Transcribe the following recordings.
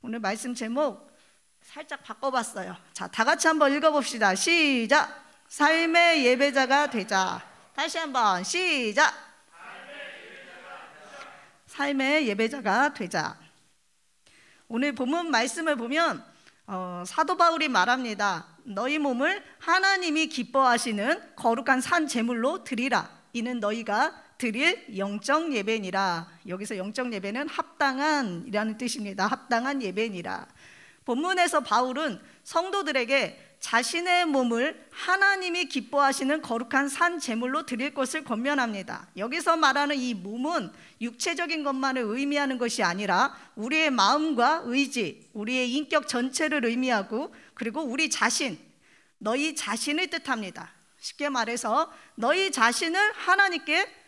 오늘 말씀 제목 살짝 바꿔봤어요. 자, 다 같이 한번 읽어봅시다. 시작. 삶의 예배자가 되자. 다시 한번 시작. 삶의 예배자가 되자. 오늘 본문 말씀을 보면 사도 바울이 말합니다. 너희 몸을 하나님이 기뻐하시는 거룩한 산 제물로 드리라. 이는 너희가 드릴 영적 예배니라. 여기서 영적 예배는 합당한이라는 뜻입니다. 합당한 예배니라. 본문에서 바울은 성도들에게 자신의 몸을 하나님이 기뻐하시는 거룩한 산 제물로 드릴 것을 권면합니다. 여기서 말하는 이 몸은 육체적인 것만을 의미하는 것이 아니라 우리의 마음과 의지, 우리의 인격 전체를 의미하고, 그리고 우리 자신, 너희 자신을 뜻합니다. 쉽게 말해서 너희 자신을 하나님께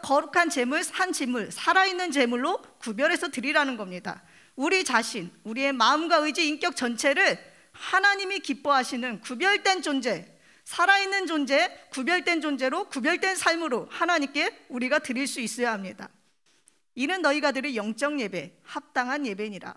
거룩한 제물, 산 제물, 살아있는 제물로 구별해서 드리라는 겁니다. 우리 자신, 우리의 마음과 의지, 인격 전체를 하나님이 기뻐하시는 구별된 존재, 살아있는 존재, 구별된 존재로, 구별된 삶으로 하나님께 우리가 드릴 수 있어야 합니다. 이는 너희가 드릴 영적 예배, 합당한 예배니라.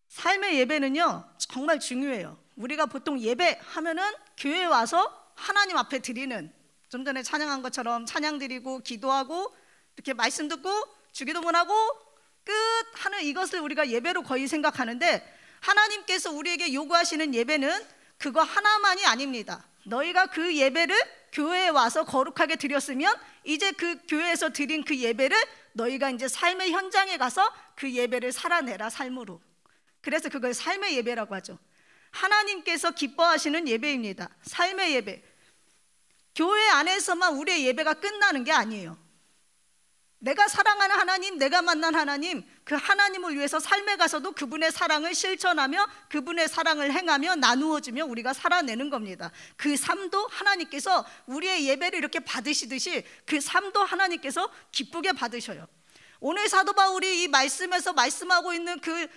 삶의 예배는요 정말 중요해요. 우리가 보통 예배하면은 교회에 와서 하나님 앞에 드리는, 좀 전에 찬양한 것처럼 찬양 드리고 기도하고 이렇게 말씀 듣고 주기도문 하고 끝 하는 이것을 우리가 예배로 거의 생각하는데, 하나님께서 우리에게 요구하시는 예배는 그거 하나만이 아닙니다. 너희가 그 예배를 교회에 와서 거룩하게 드렸으면 이제 그 교회에서 드린 그 예배를 너희가 이제 삶의 현장에 가서 그 예배를 살아내라, 삶으로. 그래서 그걸 삶의 예배라고 하죠. 하나님께서 기뻐하시는 예배입니다. 삶의 예배. 교회 안에서만 우리의 예배가 끝나는 게 아니에요. 내가 사랑하는 하나님, 내가 만난 하나님, 그 하나님을 위해서 삶에 가서도 그분의 사랑을 실천하며 그분의 사랑을 행하며 나누어주며 우리가 살아내는 겁니다. 그 삶도 하나님께서 우리의 예배를 이렇게 받으시듯이 그 삶도 하나님께서 기쁘게 받으셔요. 오늘 사도 바울이 이 말씀에서 말씀하고 있는 그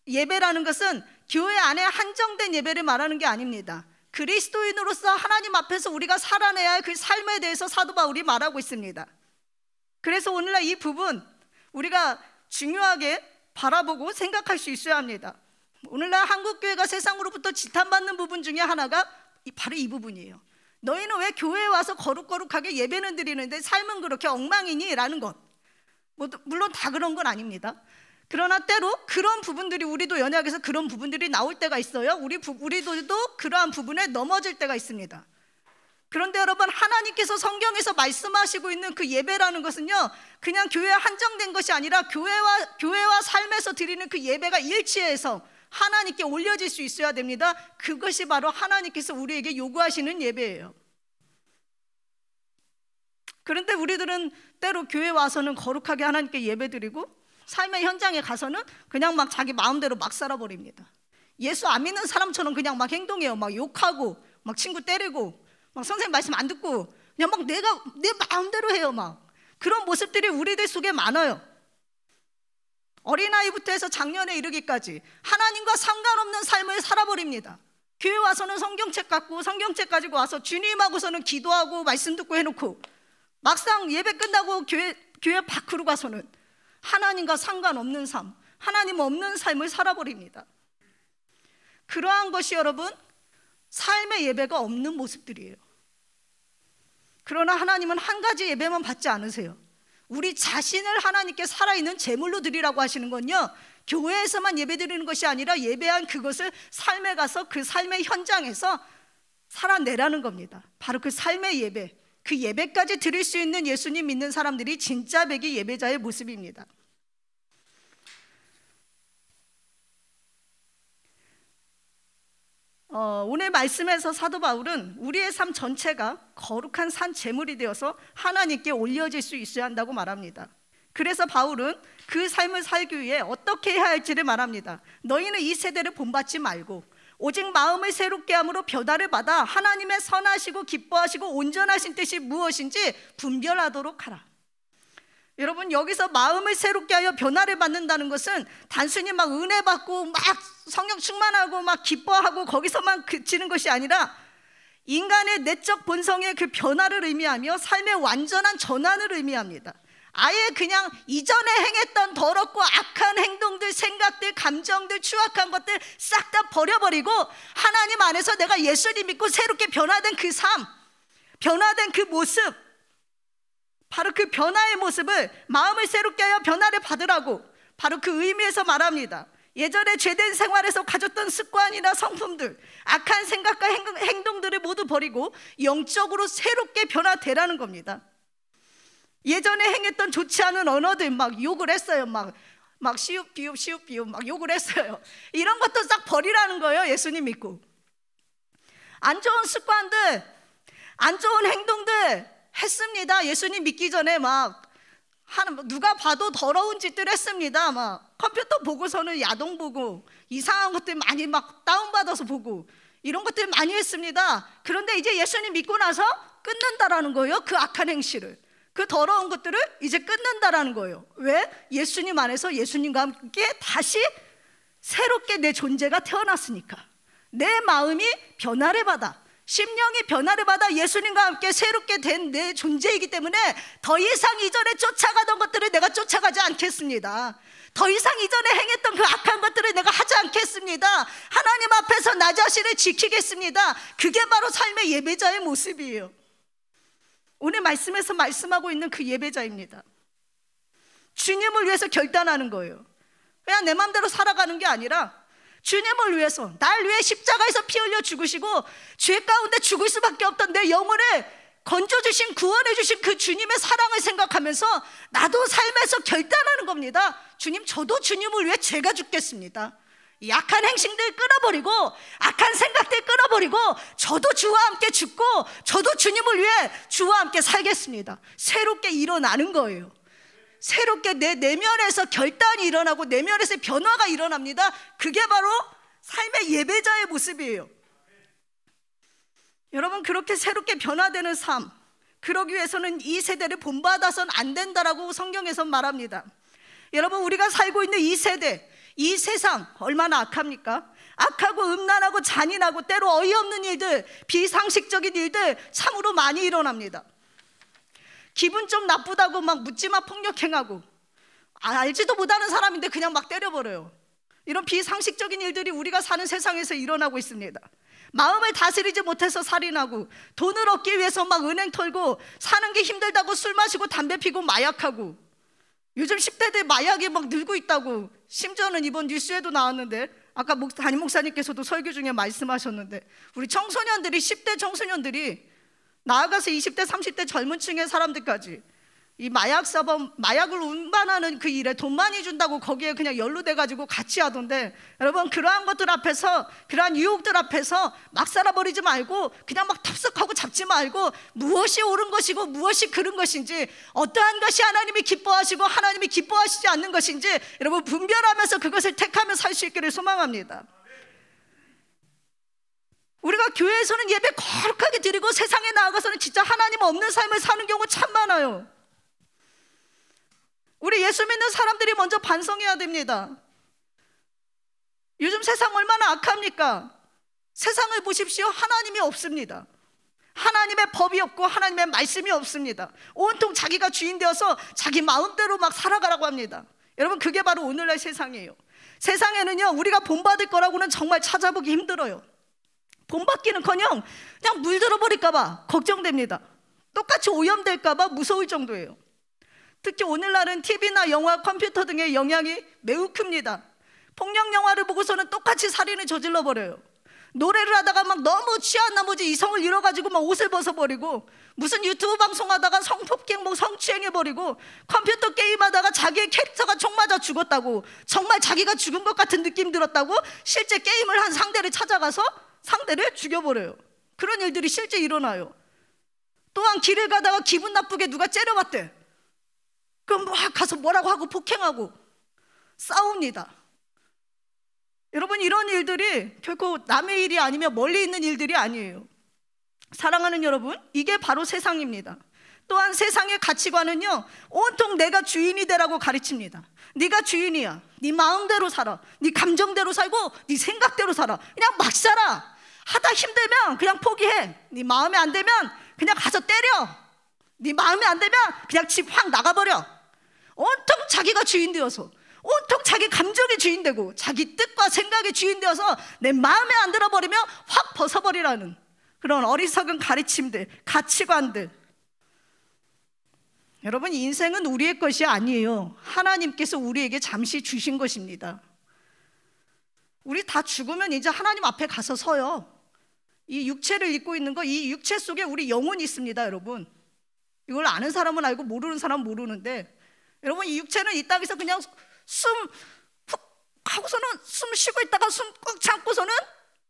예배라는 것은 교회 안에 한정된 예배를 말하는 게 아닙니다. 그리스도인으로서 하나님 앞에서 우리가 살아내야 할 그 삶에 대해서 사도 바울이 말하고 있습니다. 그래서 오늘날 이 부분 우리가 중요하게 바라보고 생각할 수 있어야 합니다. 오늘날 한국교회가 세상으로부터 지탄받는 부분 중에 하나가 바로 이 부분이에요. 너희는 왜 교회에 와서 거룩하게 예배는 드리는데 삶은 그렇게 엉망이니? 라는 것. 물론 다 그런 건 아닙니다. 그러나 때로 그런 부분들이, 우리도 연약해서 그런 부분들이 나올 때가 있어요. 우리도 그러한 부분에 넘어질 때가 있습니다. 그런데 여러분, 하나님께서 성경에서 말씀하시고 있는 그 예배라는 것은요 그냥 교회에 한정된 것이 아니라 교회와 삶에서 드리는 그 예배가 일치해서 하나님께 올려질 수 있어야 됩니다. 그것이 바로 하나님께서 우리에게 요구하시는 예배예요. 그런데 우리들은 때로 교회 와서는 거룩하게 하나님께 예배드리고 삶의 현장에 가서는 그냥 막 자기 마음대로 막 살아버립니다. 예수 안 믿는 사람처럼 그냥 막 행동해요. 막 욕하고 막 친구 때리고 막 선생님 말씀 안 듣고 그냥 막 내 마음대로 해요. 막 그런 모습들이 우리들 속에 많아요. 어린아이부터 해서 장년에 이르기까지 하나님과 상관없는 삶을 살아버립니다. 교회 와서는 성경책 갖고 성경책 가지고 와서 주님하고서는 기도하고 말씀 듣고 해놓고 막상 예배 끝나고 교회 밖으로 가서는 하나님과 상관없는 삶, 하나님 없는 삶을 살아버립니다. 그러한 것이 여러분 삶의 예배가 없는 모습들이에요. 그러나 하나님은 한 가지 예배만 받지 않으세요. 우리 자신을 하나님께 살아있는 제물로 드리라고 하시는 건요 교회에서만 예배드리는 것이 아니라 예배한 그것을 삶에 가서 그 삶의 현장에서 살아내라는 겁니다. 바로 그 삶의 예배, 그 예배까지 드릴 수 있는 예수님 믿는 사람들이 진짜 백이 예배자의 모습입니다. 오늘 말씀에서 사도 바울은 우리의 삶 전체가 거룩한 산 제물이 되어서 하나님께 올려질 수 있어야 한다고 말합니다. 그래서 바울은 그 삶을 살기 위해 어떻게 해야 할지를 말합니다. 너희는 이 세대를 본받지 말고 오직 마음을 새롭게 함으로 변화를 받아 하나님의 선하시고 기뻐하시고 온전하신 뜻이 무엇인지 분별하도록 하라. 여러분, 여기서 마음을 새롭게 하여 변화를 받는다는 것은 단순히 막 은혜 받고 막 성령 충만하고 막 기뻐하고 거기서만 그치는 것이 아니라 인간의 내적 본성의 그 변화를 의미하며 삶의 완전한 전환을 의미합니다. 아예 그냥 이전에 행했던 더럽고 악한 행동들, 생각들, 감정들, 추악한 것들 싹 다 버려버리고 하나님 안에서 내가 예수님 믿고 새롭게 변화된 그 삶, 변화된 그 모습, 바로 그 변화의 모습을 마음을 새롭게 하여 변화를 받으라고 바로 그 의미에서 말합니다. 예전에 죄된 생활에서 가졌던 습관이나 성품들, 악한 생각과 행동들을 모두 버리고 영적으로 새롭게 변화되라는 겁니다. 예전에 행했던 좋지 않은 언어들 막 욕을 했어요. 막 시읒 비읒 막 욕을 했어요. 이런 것도 싹 버리라는 거예요. 예수님 믿고. 안 좋은 습관들, 안 좋은 행동들 했습니다. 예수님 믿기 전에 누가 봐도 더러운 짓들 했습니다. 막 컴퓨터 보고서는 야동 보고 이상한 것들 많이 막 다운받아서 보고 이런 것들 많이 했습니다. 그런데 이제 예수님 믿고 나서 끊는다라는 거예요. 그 악한 행실을, 그 더러운 것들을 이제 끊는다라는 거예요. 왜? 예수님 안에서 예수님과 함께 다시 새롭게 내 존재가 태어났으니까. 내 마음이 변화를 받아, 심령이 변화를 받아 예수님과 함께 새롭게 된 내 존재이기 때문에 더 이상 이전에 쫓아가던 것들을 내가 쫓아가지 않겠습니다. 더 이상 이전에 행했던 그 악한 것들을 내가 하지 않겠습니다. 하나님 앞에서 나 자신을 지키겠습니다. 그게 바로 삶의 예배자의 모습이에요. 오늘 말씀에서 말씀하고 있는 그 예배자입니다. 주님을 위해서 결단하는 거예요. 그냥 내 마음대로 살아가는 게 아니라 주님을 위해서, 날 위해 십자가에서 피 흘려 죽으시고 죄 가운데 죽을 수밖에 없던 내 영혼을 건져주신, 구원해주신 그 주님의 사랑을 생각하면서 나도 삶에서 결단하는 겁니다. 주님, 저도 주님을 위해 제가 죽겠습니다. 이 악한 행실들 끊어버리고 악한 생각들 끊어버리고 저도 주와 함께 죽고 저도 주님을 위해 주와 함께 살겠습니다. 새롭게 일어나는 거예요. 새롭게 내 내면에서 결단이 일어나고 내면에서 변화가 일어납니다. 그게 바로 삶의 예배자의 모습이에요. 여러분, 그렇게 새롭게 변화되는 삶, 그러기 위해서는 이 세대를 본받아서는 안 된다라고 성경에서 말합니다. 여러분, 우리가 살고 있는 이 세대, 이 세상 얼마나 악합니까? 악하고 음란하고 잔인하고 때로 어이없는 일들, 비상식적인 일들 참으로 많이 일어납니다. 기분 좀 나쁘다고 막 묻지마 폭력행하고, 알지도 못하는 사람인데 그냥 막 때려버려요. 이런 비상식적인 일들이 우리가 사는 세상에서 일어나고 있습니다. 마음을 다스리지 못해서 살인하고, 돈을 얻기 위해서 막 은행 털고, 사는 게 힘들다고 술 마시고 담배 피고 마약하고, 요즘 10대들 마약이 막 늘고 있다고, 심지어는 이번 뉴스에도 나왔는데, 아까 담임 목사님께서도 설교 중에 말씀하셨는데, 우리 청소년들이, 10대 청소년들이 나아가서 20대 30대 젊은 층의 사람들까지 이 마약 사범, 마약을 운반하는 그 일에 돈 많이 준다고 거기에 그냥 연루돼가지고 같이 하던데, 여러분, 그러한 것들 앞에서, 그러한 유혹들 앞에서 막 살아버리지 말고 그냥 막 탑석하고 잡지 말고 무엇이 옳은 것이고 무엇이 그른 것인지, 어떠한 것이 하나님이 기뻐하시고 하나님이 기뻐하시지 않는 것인지 여러분 분별하면서 그것을 택하며 살 수 있기를 소망합니다. 우리가 교회에서는 예배 거룩하게 드리고 세상에 나아가서는 진짜 하나님 없는 삶을 사는 경우 참 많아요. 우리 예수 믿는 사람들이 먼저 반성해야 됩니다. 요즘 세상 얼마나 악합니까? 세상을 보십시오. 하나님이 없습니다. 하나님의 법이 없고 하나님의 말씀이 없습니다. 온통 자기가 주인 되어서 자기 마음대로 막 살아가라고 합니다. 여러분, 그게 바로 오늘날 세상이에요. 세상에는요, 우리가 본받을 거라고는 정말 찾아보기 힘들어요. 본받기는커녕 그냥 물들어버릴까봐 걱정됩니다. 똑같이 오염될까봐 무서울 정도예요. 특히 오늘날은 TV나 영화, 컴퓨터 등의 영향이 매우 큽니다. 폭력 영화를 보고서는 똑같이 살인을 저질러버려요. 노래를 하다가 막 너무 취한 나머지 이성을 잃어가지고 막 옷을 벗어버리고, 무슨 유튜브 방송하다가 성폭행, 뭐 성추행해버리고, 컴퓨터 게임하다가 자기의 캐릭터가 총 맞아 죽었다고, 정말 자기가 죽은 것 같은 느낌 들었다고 실제 게임을 한 상대를 찾아가서 상대를 죽여버려요. 그런 일들이 실제 일어나요. 또한 길을 가다가 기분 나쁘게 누가 째려봤대. 그럼 막 가서 뭐라고 하고 폭행하고 싸웁니다. 여러분, 이런 일들이 결코 남의 일이 아니며 멀리 있는 일들이 아니에요. 사랑하는 여러분, 이게 바로 세상입니다. 또한 세상의 가치관은요, 온통 내가 주인이 되라고 가르칩니다. 네가 주인이야. 네 마음대로 살아. 네 감정대로 살고 네 생각대로 살아. 그냥 막 살아. 하다 힘들면 그냥 포기해. 네 마음에 안 되면 그냥 가서 때려. 네 마음에 안 되면 그냥 집 확 나가버려. 자기가 주인 되어서, 온통 자기 감정의 주인 되고 자기 뜻과 생각의 주인 되어서 내 마음에 안 들어버리면 확 벗어버리라는 그런 어리석은 가르침들, 가치관들. 여러분, 인생은 우리의 것이 아니에요. 하나님께서 우리에게 잠시 주신 것입니다. 우리 다 죽으면 이제 하나님 앞에 가서 서요. 이 육체를 입고 있는 거, 이 육체 속에 우리 영혼이 있습니다, 여러분. 이걸 아는 사람은 알고 모르는 사람은 모르는데, 여러분, 이 육체는 이 땅에서 그냥 숨 훅 하고서는 숨 쉬고 있다가 숨 꽉 참고서는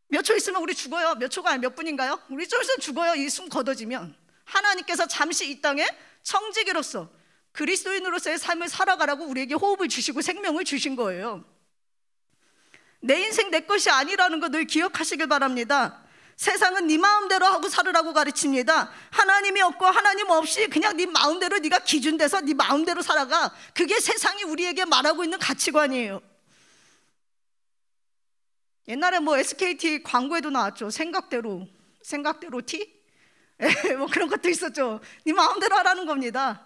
몇 초 있으면 우리 죽어요. 몇 초가 아니라 몇 분인가요? 우리 좀 있으면 죽어요. 이 숨 걷어지면. 하나님께서 잠시 이 땅에 청지기로서 그리스도인으로서의 삶을 살아가라고 우리에게 호흡을 주시고 생명을 주신 거예요. 내 인생 내 것이 아니라는 거 늘 기억하시길 바랍니다. 세상은 네 마음대로 하고 살으라고 가르칩니다. 하나님이 없고 하나님 없이 그냥 네 마음대로, 네가 기준돼서 네 마음대로 살아가. 그게 세상이 우리에게 말하고 있는 가치관이에요. 옛날에 뭐 SKT 광고에도 나왔죠. 생각대로 티? 뭐 그런 것도 있었죠. 네 마음대로 하라는 겁니다.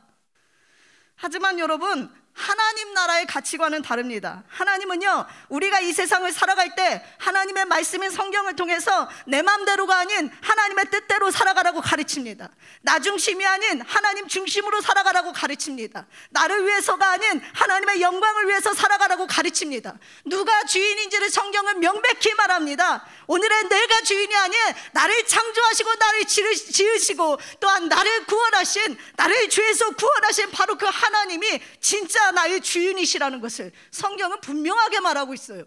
하지만 여러분, 하나님 나라의 가치관은 다릅니다. 하나님은요, 우리가 이 세상을 살아갈 때 하나님의 말씀인 성경을 통해서 내 맘대로가 아닌 하나님의 뜻대로 살아가라고 가르칩니다. 나 중심이 아닌 하나님 중심으로 살아가라고 가르칩니다. 나를 위해서가 아닌 하나님의 영광을 위해서 살아가라고 가르칩니다. 누가 주인인지를 성경은 명백히 말합니다. 오늘은 내가 주인이 아닌 나를 창조하시고 나를 지으시고 또한 나를 구원하신, 나를 죄에서 구원하신 바로 그 하나님이 진짜 나의 주인이시라는 것을 성경은 분명하게 말하고 있어요.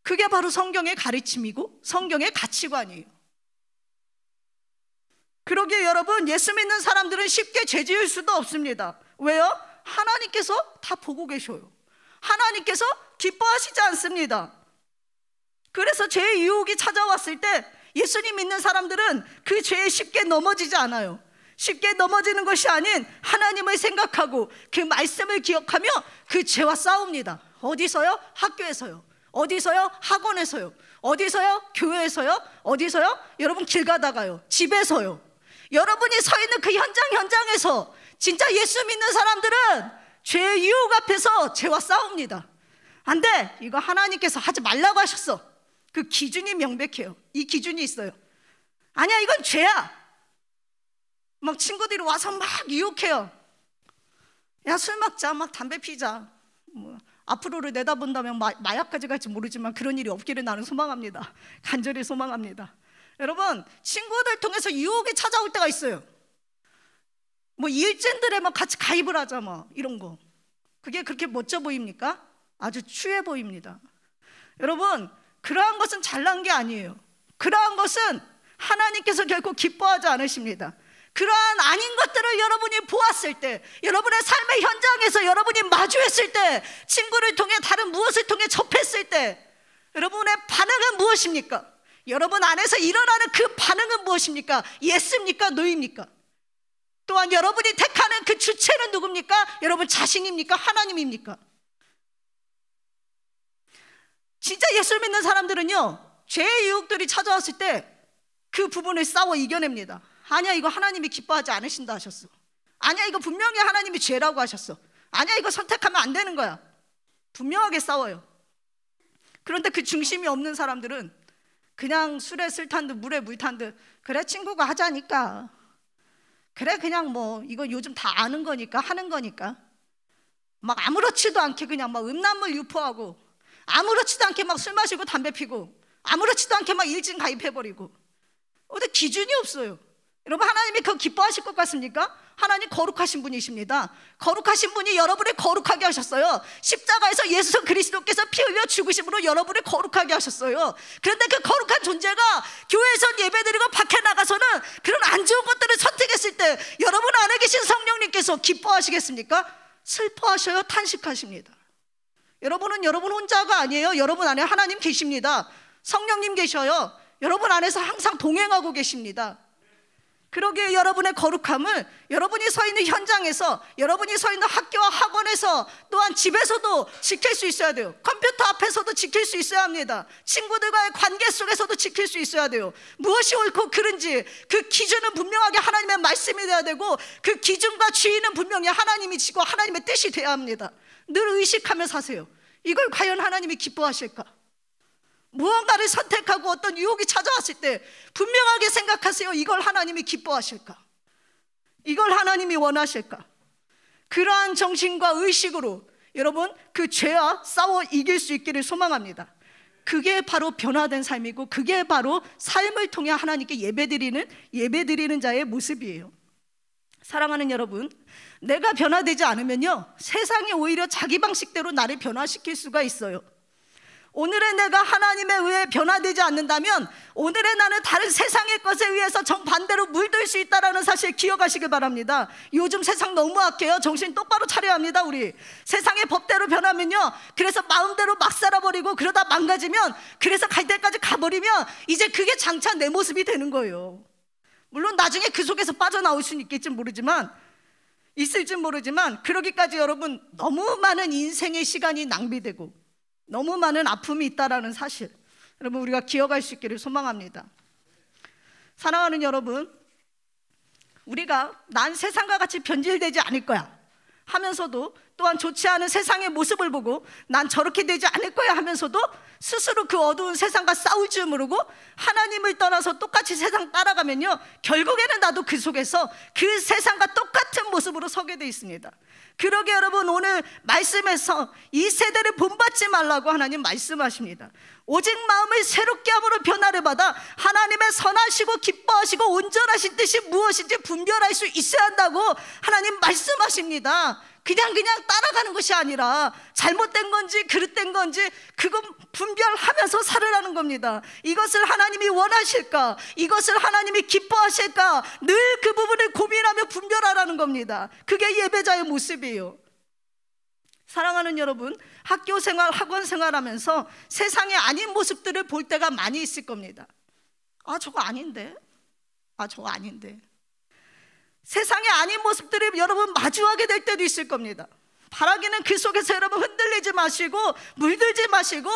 그게 바로 성경의 가르침이고 성경의 가치관이에요. 그러기에 여러분, 예수 믿는 사람들은 쉽게 죄 지을 수도 없습니다. 왜요? 하나님께서 다 보고 계셔요. 하나님께서 기뻐하시지 않습니다. 그래서 죄의 유혹이 찾아왔을 때 예수님 믿는 사람들은 그 죄에 쉽게 넘어지지 않아요. 쉽게 넘어지는 것이 아닌 하나님을 생각하고 그 말씀을 기억하며 그 죄와 싸웁니다. 어디서요? 학교에서요. 어디서요? 학원에서요. 어디서요? 교회에서요. 어디서요? 여러분, 길 가다가요. 집에서요. 여러분이 서 있는 그 현장에서 진짜 예수 믿는 사람들은 죄의 유혹 앞에서 죄와 싸웁니다. 안 돼, 이거 하나님께서 하지 말라고 하셨어. 그 기준이 명백해요. 이 기준이 있어요. 아니야, 이건 죄야. 막 친구들이 와서 막 유혹해요. 야, 술 먹자, 막 담배 피자. 뭐 앞으로를 내다본다면 마약까지 갈지 모르지만 그런 일이 없기를 나는 소망합니다. 간절히 소망합니다. 여러분, 친구들 통해서 유혹이 찾아올 때가 있어요. 뭐 일진들에 막 같이 가입을 하자, 뭐 이런 거. 그게 그렇게 멋져 보입니까? 아주 추해 보입니다. 여러분, 그러한 것은 잘난 게 아니에요. 그러한 것은 하나님께서 결코 기뻐하지 않으십니다. 그러한 아닌 것들을 여러분이 보았을 때, 여러분의 삶의 현장에서 여러분이 마주했을 때, 친구를 통해 다른 무엇을 통해 접했을 때 여러분의 반응은 무엇입니까? 여러분 안에서 일어나는 그 반응은 무엇입니까? 예스입니까? 노입니까? 또한 여러분이 택하는 그 주체는 누굽니까? 여러분 자신입니까? 하나님입니까? 진짜 예수 믿는 사람들은요, 죄의 유혹들이 찾아왔을 때 그 부분을 싸워 이겨냅니다. 아니야, 이거 하나님이 기뻐하지 않으신다 하셨어. 아니야, 이거 분명히 하나님이 죄라고 하셨어. 아니야, 이거 선택하면 안 되는 거야. 분명하게 싸워요. 그런데 그 중심이 없는 사람들은 그냥 술에 술 탄 듯 물에 물 탄 듯, 그래 친구가 하자니까, 그래 그냥 뭐 이거 요즘 다 아는 거니까 하는 거니까, 막 아무렇지도 않게 그냥 막 음란물 유포하고, 아무렇지도 않게 막 술 마시고 담배 피고, 아무렇지도 않게 막 일진 가입해버리고. 근데 기준이 없어요. 여러분, 하나님이 그거 기뻐하실 것 같습니까? 하나님 거룩하신 분이십니다. 거룩하신 분이 여러분을 거룩하게 하셨어요. 십자가에서 예수 그리스도께서 피 흘려 죽으심으로 여러분을 거룩하게 하셨어요. 그런데 그 거룩한 존재가 교회에서 예배드리고 밖에 나가서는 그런 안 좋은 것들을 선택했을 때 여러분 안에 계신 성령님께서 기뻐하시겠습니까? 슬퍼하셔요? 탄식하십니다. 여러분은 여러분 혼자가 아니에요. 여러분 안에 하나님 계십니다. 성령님 계셔요. 여러분 안에서 항상 동행하고 계십니다. 그러기에 여러분의 거룩함을 여러분이 서 있는 현장에서, 여러분이 서 있는 학교와 학원에서, 또한 집에서도 지킬 수 있어야 돼요. 컴퓨터 앞에서도 지킬 수 있어야 합니다. 친구들과의 관계 속에서도 지킬 수 있어야 돼요. 무엇이 옳고 그른지 그 기준은 분명하게 하나님의 말씀이 돼야 되고, 그 기준과 주의는 분명히 하나님이시고 하나님의 뜻이 돼야 합니다. 늘 의식하며 사세요. 이걸 과연 하나님이 기뻐하실까? 무언가를 선택하고 어떤 유혹이 찾아왔을 때 분명하게 생각하세요. 이걸 하나님이 기뻐하실까? 이걸 하나님이 원하실까? 그러한 정신과 의식으로 여러분 그 죄와 싸워 이길 수 있기를 소망합니다. 그게 바로 변화된 삶이고, 그게 바로 삶을 통해 하나님께 예배드리는 자의 모습이에요. 사랑하는 여러분, 내가 변화되지 않으면요, 세상이 오히려 자기 방식대로 나를 변화시킬 수가 있어요. 오늘의 내가 하나님에 의해 변화되지 않는다면 오늘의 나는 다른 세상의 것에 의해서 정반대로 물들 수 있다는 사실 기억하시길 바랍니다. 요즘 세상 너무 악해요. 정신 똑바로 차려야 합니다. 우리 세상의 법대로 변하면요, 그래서 마음대로 막 살아버리고, 그러다 망가지면, 그래서 갈 때까지 가버리면 이제 그게 장차 내 모습이 되는 거예요. 물론 나중에 그 속에서 빠져나올 수는 있을지 모르지만 그러기까지 여러분 너무 많은 인생의 시간이 낭비되고 너무 많은 아픔이 있다라는 사실, 여러분 우리가 기억할 수 있기를 소망합니다. 사랑하는 여러분, 우리가 난 세상과 같이 변질되지 않을 거야 하면서도, 또한 좋지 않은 세상의 모습을 보고 난 저렇게 되지 않을 거야 하면서도 스스로 그 어두운 세상과 싸울 줄 모르고 하나님을 떠나서 똑같이 세상 따라가면요, 결국에는 나도 그 속에서 그 세상과 똑같은 모습으로 서게 돼 있습니다. 그러게 여러분, 오늘 말씀에서 이 세대를 본받지 말라고 하나님 말씀하십니다. 오직 마음을 새롭게 함으로 변화를 받아 하나님의 선하시고 기뻐하시고 온전하신 뜻이 무엇인지 분별할 수 있어야 한다고 하나님 말씀하십니다. 그냥 따라가는 것이 아니라 잘못된 건지 그릇된 건지 그건 분별하면서 살으라는 겁니다. 이것을 하나님이 원하실까? 이것을 하나님이 기뻐하실까? 늘 그 부분을 고민하며 분별하라는 겁니다. 그게 예배자의 모습이에요. 사랑하는 여러분, 학교 생활, 학원 생활하면서 세상의 아닌 모습들을 볼 때가 많이 있을 겁니다. 저거 아닌데? 저거 아닌데? 세상의 아닌 모습들을 여러분 마주하게 될 때도 있을 겁니다. 바라기는 그 속에서 여러분 흔들리지 마시고 물들지 마시고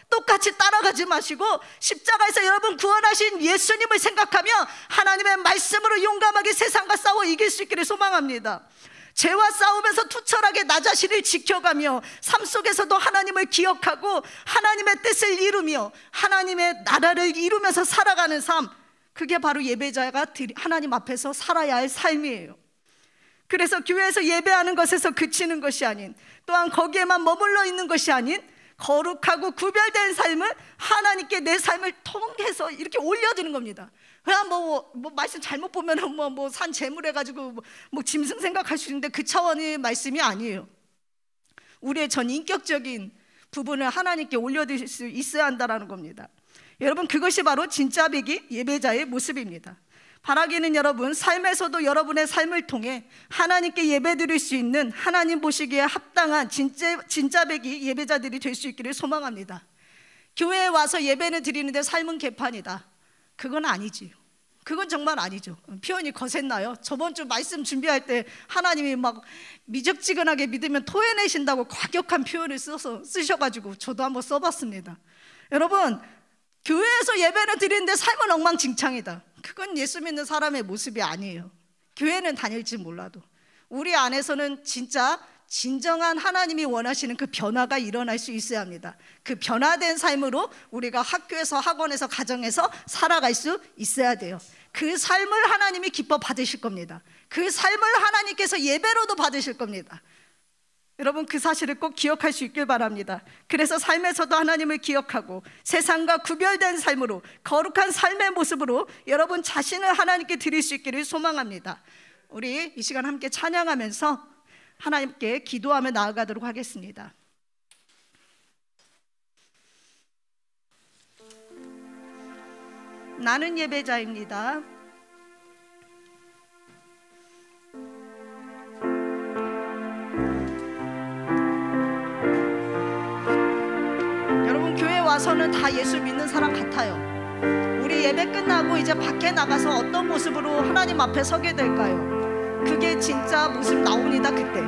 똑같이 따라가지 마시고 십자가에서 여러분 구원하신 예수님을 생각하며 하나님의 말씀으로 용감하게 세상과 싸워 이길 수 있기를 소망합니다. 죄와 싸우면서 투철하게 나 자신을 지켜가며 삶 속에서도 하나님을 기억하고 하나님의 뜻을 이루며 하나님의 나라를 이루면서 살아가는 삶, 그게 바로 예배자가 하나님 앞에서 살아야 할 삶이에요. 그래서 교회에서 예배하는 것에서 그치는 것이 아닌, 또한 거기에만 머물러 있는 것이 아닌 거룩하고 구별된 삶을 하나님께 내 삶을 통해서 이렇게 올려드는 겁니다. 그냥 말씀 잘못 보면은 산 재물 해가지고 짐승 생각할 수 있는데 그 차원의 말씀이 아니에요. 우리의 전 인격적인 부분을 하나님께 올려드릴 수 있어야 한다는 겁니다. 여러분, 그것이 바로 진짜 배기 예배자의 모습입니다. 바라기는 여러분, 삶에서도 여러분의 삶을 통해 하나님께 예배드릴 수 있는, 하나님 보시기에 합당한 진짜 배기 예배자들이 될 수 있기를 소망합니다. 교회에 와서 예배는 드리는데 삶은 개판이다, 그건 아니지요. 그건 정말 아니죠. 표현이 거셌나요? 저번 주 말씀 준비할 때 하나님이 막 미적지근하게 믿으면 토해내신다고 과격한 표현을 쓰셔가지고 저도 한번 써봤습니다. 여러분, 교회에서 예배를 드리는데 삶은 엉망진창이다, 그건 예수 믿는 사람의 모습이 아니에요. 교회는 다닐지 몰라도 우리 안에서는 진짜 진정한 하나님이 원하시는 그 변화가 일어날 수 있어야 합니다. 그 변화된 삶으로 우리가 학교에서, 학원에서, 가정에서 살아갈 수 있어야 돼요. 그 삶을 하나님이 기뻐 받으실 겁니다. 그 삶을 하나님께서 예배로도 받으실 겁니다. 여러분, 그 사실을 꼭 기억할 수 있길 바랍니다. 그래서 삶에서도 하나님을 기억하고 세상과 구별된 삶으로, 거룩한 삶의 모습으로 여러분 자신을 하나님께 드릴 수 있기를 소망합니다. 우리 이 시간 함께 찬양하면서 하나님께 기도하며 나아가도록 하겠습니다. 나는 예배자입니다. 여러분, 교회 와서는 다 예수 믿는 사람 같아요. 우리 예배 끝나고 이제 밖에 나가서 어떤 모습으로 하나님 앞에 서게 될까요? 그게 진짜 모습 나옵니다. 그때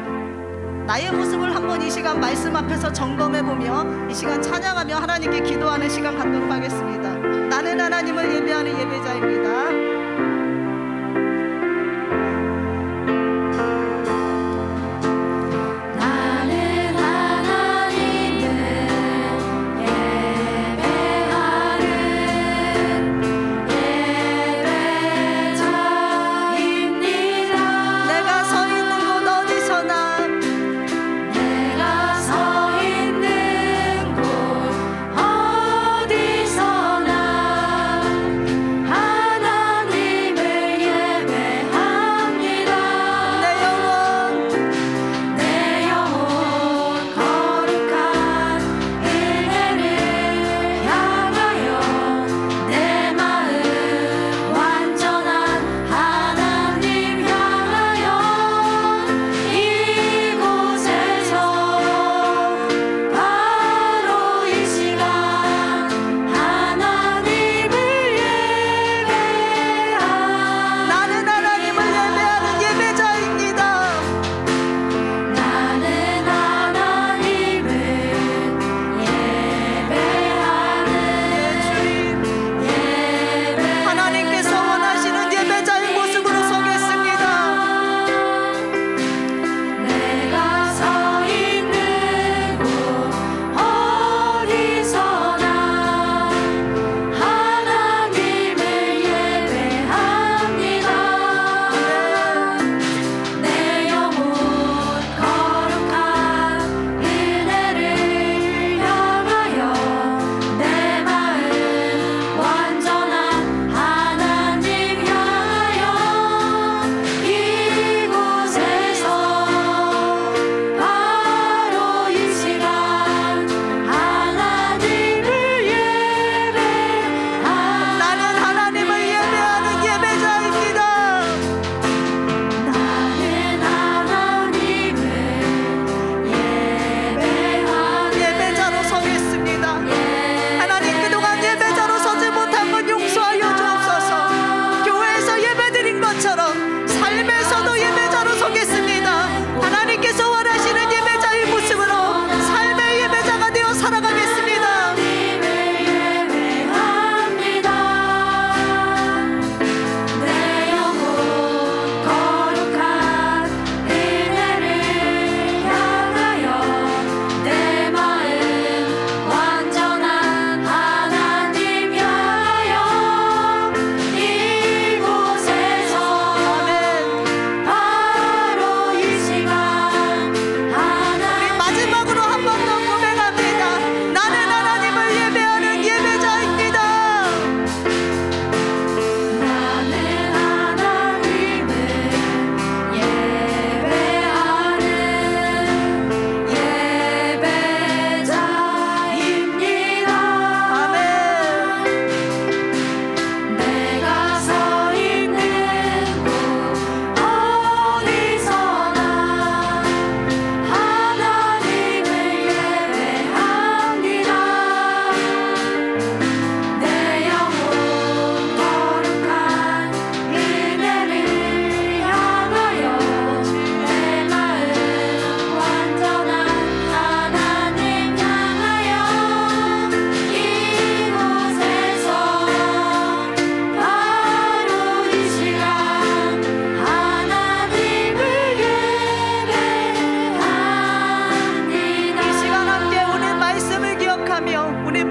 나의 모습을 한번 이 시간 말씀 앞에서 점검해보며 이 시간 찬양하며 하나님께 기도하는 시간 갖도록 하겠습니다. 나는 하나님을 예배하는 예배자입니다.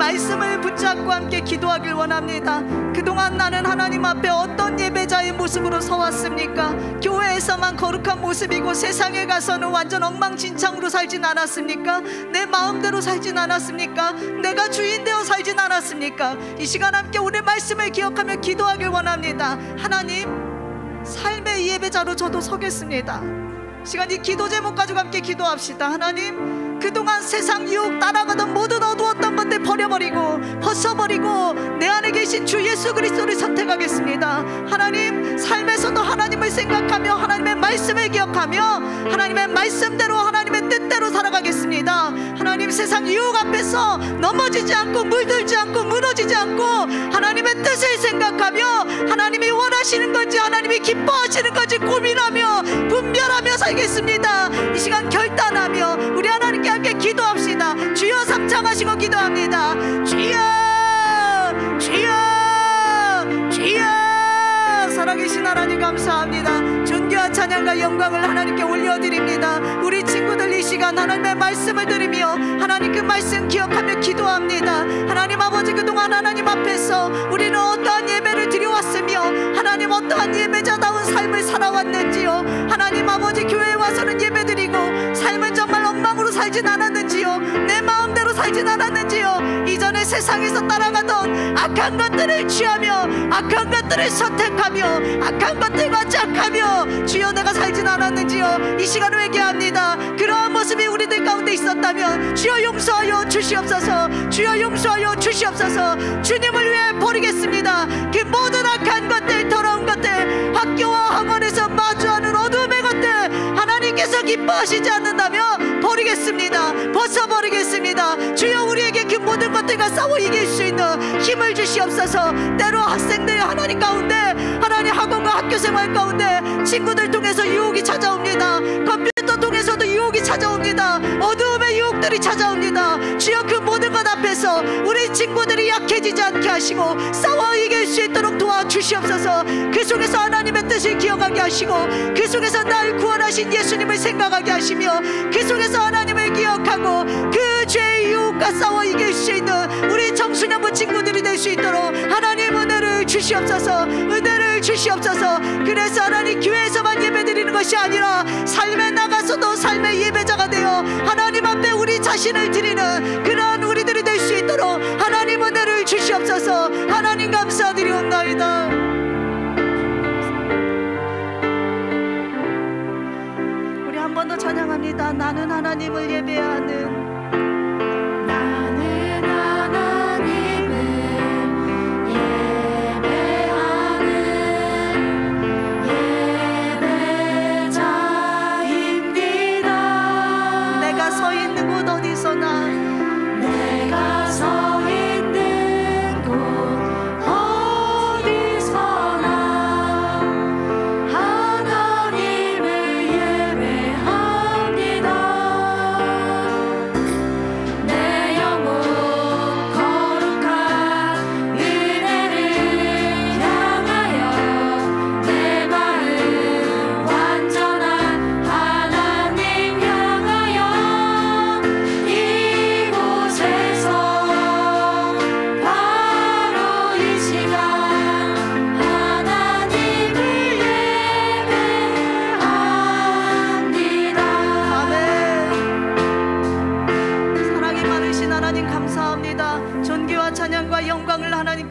말씀을 붙잡고 함께 기도하길 원합니다. 그동안 나는 하나님 앞에 어떤 예배자의 모습으로 서왔습니까? 교회에서만 거룩한 모습이고 세상에 가서는 완전 엉망진창으로 살진 않았습니까? 내 마음대로 살진 않았습니까? 내가 주인 되어 살진 않았습니까? 이 시간 함께 오늘 말씀을 기억하며 기도하길 원합니다. 하나님, 삶의 예배자로 저도 서겠습니다. 시간 이 기도 제목 가지고 함께 기도합시다. 하나님, 그동안 세상 유혹 따라가던 모든 어두웠던 것들 버려버리고 벗어버리고 내 안에 계신 주 예수 그리스도를 선택하겠습니다. 하나님, 삶에서도 하나님을 생각하며 하나님의 말씀을 기억하며 하나님의 말씀대로 하나님의 뜻대로 살아가겠습니다. 하나님, 하나님 세상 유혹 앞에서 넘어지지 않고 물들지 않고 무너지지 않고 하나님의 뜻을 생각하며 하나님이 원하시는 건지 하나님이 기뻐하시는 건지 고민하며 분별하며 살겠습니다. 이 시간 결단하며 우리 하나님께 함께 기도합시다. 주여 삼창하시고 기도합니다. 주여 주여 주여. 살아계신 하나님 감사합니다. 존귀와 찬양과 영광을 하나님께 올려드립니다. 우리 친구들 이 시간 하나님의 말씀을 들으며 하나님 그 말씀 기억하며 기도합니다. 하나님 아버지, 그동안 하나님 앞에서 우리는 어떠한 예배를 드려왔으며 하나님 어떠한 예배자다운 삶을 살아왔는지요. 하나님 아버지, 교회에 와서는 예배드리고 삶은 정말 엉망으로 살진 않았는지요. 내 마음대로 살진 않았는지요. 이전에 세상에서 따라가던 악한 것들을 취하며 악한 것들을 선택하며 악한 것들과 짝하며 주여 내가 살진 않았는지요. 이 시간 회개합니다. 그러한 모습이 우리들 가운데 있었다면 주여 용서하여 주시옵소서. 주여 용서하여 주시옵소서. 주님을 위해 버리겠습니다. 그 모든 악한 것들, 더러운 것들, 학교와 학원에서 마주하는 어둠의 것들 하나님께서 기뻐하시지 않는다면 버리겠습니다. 벗어버리겠습니다. 주여 우리에게 그 모든 것들과 싸워 이길 수 있는 힘을 주시옵소서. 때로 학생들 하나님 가운데 하나님 학원과 학교 생활 가운데 친구들 통해서 유혹이 찾아옵니다. 컴퓨터 통해서도 유혹이 찾아옵니다. 어두움의 유혹들이 찾아옵니다. 주여 그 모든 것 앞에서 우리 친구들이 약해지지 않게 하시고 싸워 이길 수 있도록 도와주시옵소서. 그 속에서 하나님의 뜻을 기억하게 하시고 그 속에서 날 구원하신 예수님을 생각하게 하시며 그 속에서 하나님을 기억하고 그 죄의 유혹과 싸워 이길 수 있는 우리 청소년부 친구들이 될 수 있도록 하나님 은혜를 주시옵소서. 은혜를 주시옵소서. 그래서 하나님 교회에서만 예배드리는 것이 아니라 삶에 나가서도 삶의 예배자가 되어 하나님 앞에 우리 자신을 드리는 그러한 우리들이 될 수 있도록 하나님 은혜를 주시옵소서. 하나님 감사드리옵나이다. 우리 한 번 더 찬양합니다. 나는 하나님을 예배하는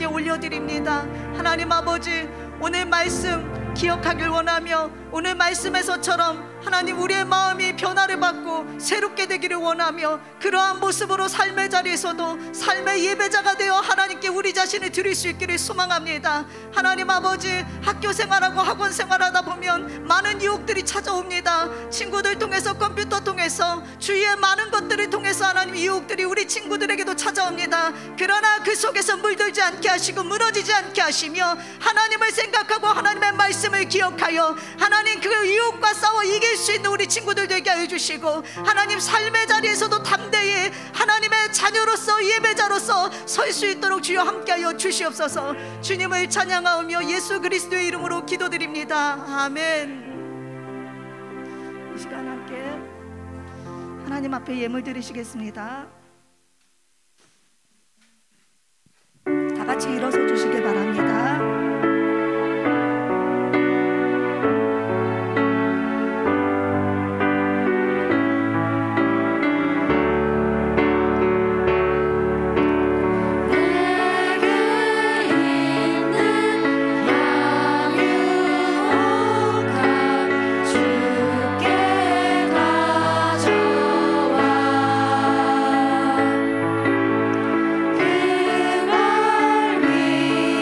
올려드립니다. 하나님 아버지, 오늘 말씀 기억하길 원하며 오늘 말씀에서처럼 하나님 우리의 마음이 변화를 받고 새롭게 되기를 원하며 그러한 모습으로 삶의 자리에서도 삶의 예배자가 되어 하나님께 우리 자신을 드릴 수 있기를 소망합니다. 하나님 아버지, 학교 생활하고 학원 생활하다 보면 많은 유혹들이 찾아옵니다. 친구들 통해서 컴퓨터 통해서 주위의 많은 것들을 통해서 하나님 유혹들이 우리 친구들에게도 찾아옵니다. 그러나 그 속에서 물들지 않게 하시고 무너지지 않게 하시며 하나님을 생각하고 하나님의 말씀을 기억하여 하나님 그 유혹과 싸워 이길 수 있는 우리 친구들 되게 해주시고 하나님 삶의 자리에서도 담대히 하나님의 자녀로서 예배자로서 설 수 있도록 주여 함께하여 주시옵소서. 주님을 찬양하며 예수 그리스도의 이름으로 기도드립니다. 아멘. 이 시간 함께 하나님 앞에 예물 드리시겠습니다. 다 같이 일어서 주시기 바랍니다. 그 말 위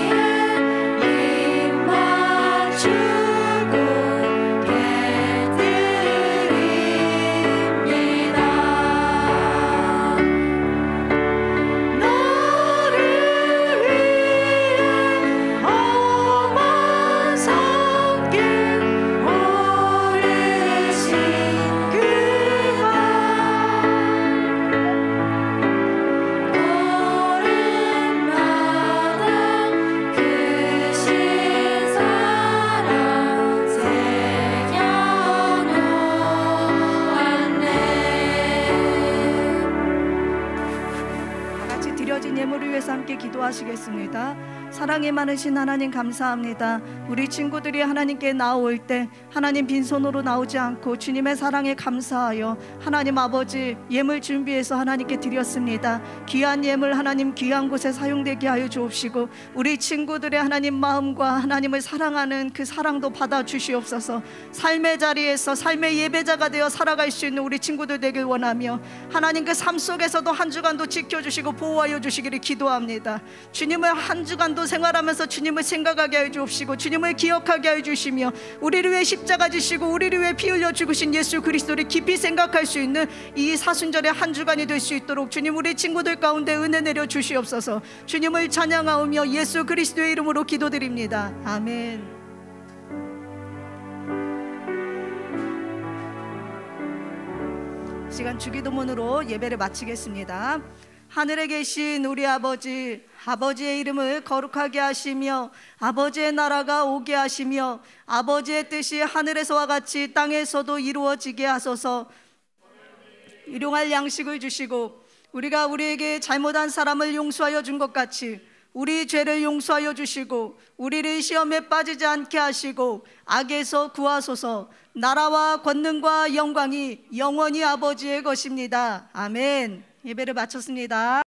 예물을 위해서 함께 기도하시겠습니다. 사랑이 많으신 하나님 감사합니다. 우리 친구들이 하나님께 나올 때 하나님 빈손으로 나오지 않고 주님의 사랑에 감사하여 하나님 아버지 예물 준비해서 하나님께 드렸습니다. 귀한 예물 하나님 귀한 곳에 사용되게 하여 주옵시고 우리 친구들의 하나님 마음과 하나님을 사랑하는 그 사랑도 받아 주시옵소서. 삶의 자리에서 삶의 예배자가 되어 살아갈 수 있는 우리 친구들 되길 원하며 하나님 그 삶 속에서도 한 주간도 지켜주시고 보호하여 주시기를 기도합니다. 주님을 한 주간도 생활하면서 주님을 생각하게 하여 주옵시고 주님을 기억하게 하여 주시며 우리를 위해 십자가 지시고 우리를 위해 피 흘려 죽으신 예수 그리스도를 깊이 생각할 수 있는 이 사순절의 한 주간이 될 수 있도록 주님 우리 친구들 가운데 은혜 내려 주시옵소서. 주님을 찬양하오며 예수 그리스도의 이름으로 기도드립니다. 아멘. 시간 주기도문으로 예배를 마치겠습니다. 하늘에 계신 우리 아버지, 아버지의 이름을 거룩하게 하시며 아버지의 나라가 오게 하시며 아버지의 뜻이 하늘에서와 같이 땅에서도 이루어지게 하소서. 일용할 양식을 주시고 우리가 우리에게 잘못한 사람을 용서하여 준 것 같이 우리 죄를 용서하여 주시고 우리를 시험에 빠지지 않게 하시고 악에서 구하소서. 나라와 권능과 영광이 영원히 아버지의 것입니다. 아멘. 예배를 마쳤습니다.